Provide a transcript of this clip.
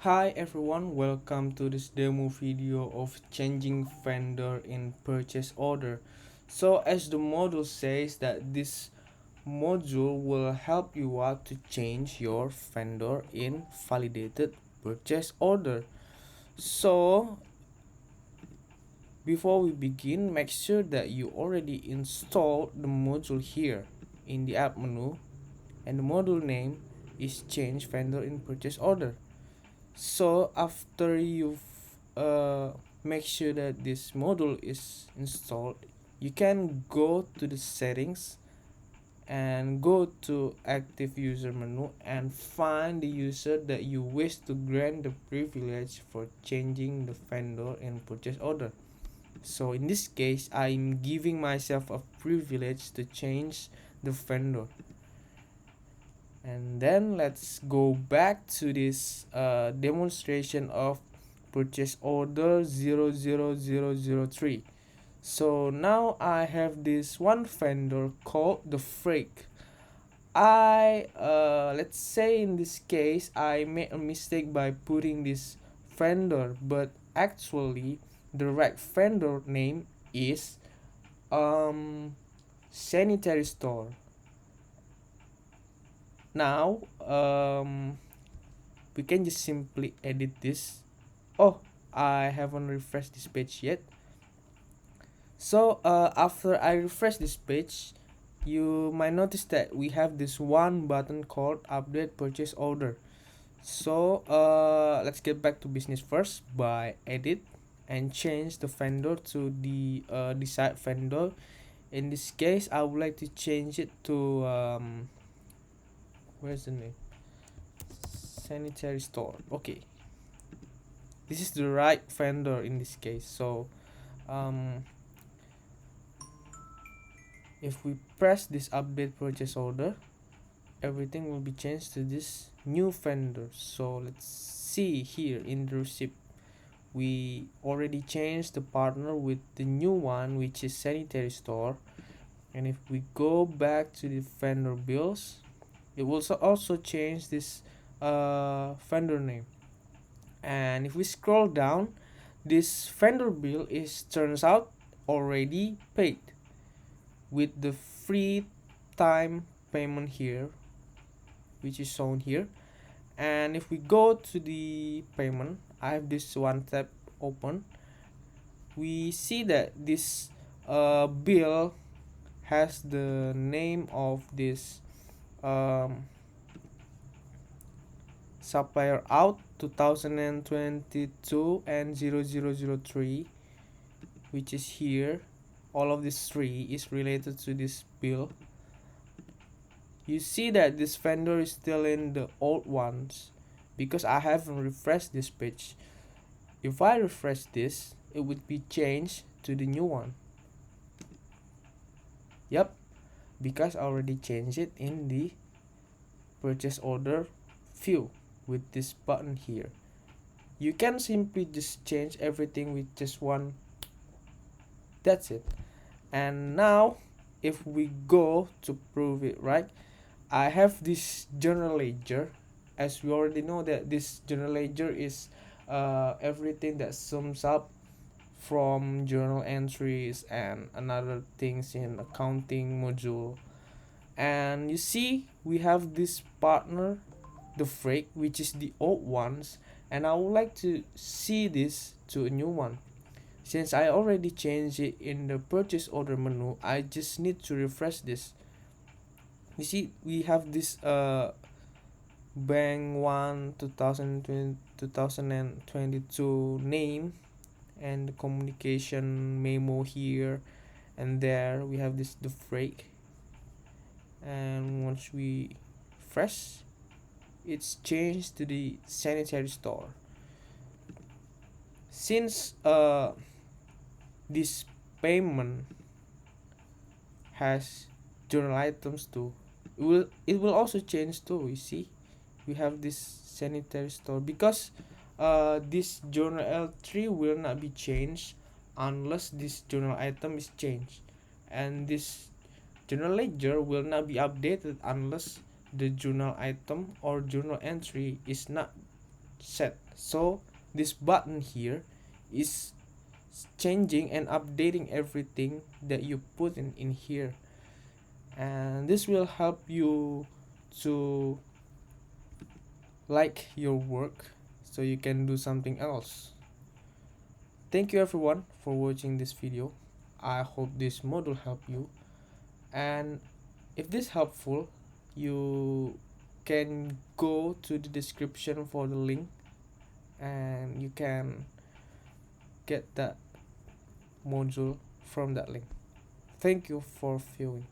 Hi everyone, welcome to this demo video of changing vendor in purchase order. So as the module says that this module will help you out to change your vendor in validated purchase order. So before we begin, make sure that you already installed the module here in the app menu, and the module name is change vendor in purchase order. So after you've make sure that this module is installed, you can go to the settings and go to active user menu and find the user that you wish to grant the privilege for changing the vendor in purchase order. So in this case, I'm giving myself a privilege to change the vendor. And then let's go back to this demonstration of purchase order 00003. So now I have this one vendor called the freight. I let's say in this case I made a mistake by putting this vendor, but actually the right vendor name is sanitary store. Now we can just simply edit this. Oh, I haven't refreshed this page yet. So after I refresh this page, you might notice that we have this one button called update purchase order. So let's get back to business first by edit and change the vendor to the desired vendor. In this case, I would like to change it to where's the name, sanitary store. Okay, this is the right vendor in this case. So um, if we press this update purchase order, everything will be changed to this new vendor. So let's see here in the receipt, we already changed the partner with the new one, which is sanitary store. And if we go back to the vendor bills, it will also change this vendor name. And if we scroll down, this vendor bill is turns out already paid with the free time payment here, which is shown here. And if we go to the payment, I have this one tab open. We see that this bill has the name of this um, supplier out 2022 and 0003, which is here. All of this three is related to this bill. You see that this vendor is still in the old ones because I haven't refreshed this page. If I refresh this, it would be changed to the new one. Yep, because I already changed it in the purchase order view with this button here. You can simply just change everything with just one. That's it. And now if we go to prove it right, I have this journal ledger. As we already know that this journal ledger is everything that sums up from journal entries and another things in accounting module. And you see we have this partner, the freight, which is the old ones, and I would like to see this to a new one. Since I already changed it in the purchase order menu, I just need to refresh this. You see we have this bank 1 2020 2022 name and the communication memo here, and there we have this the freight. And once we refresh, it's changed to the sanitary store. Since this payment has journal items too, it will also change too. You see we have this sanitary store because this journal L3 will not be changed unless this journal item is changed, and this journal ledger will not be updated unless the journal item or journal entry is not set. So this button here is changing and updating everything that you put in here, and this will help you to like your work so you can do something else. Thank you everyone for watching this video. I hope this module help you, and if this helpful, you can go to the description for the link and you can get that module from that link. Thank you for viewing.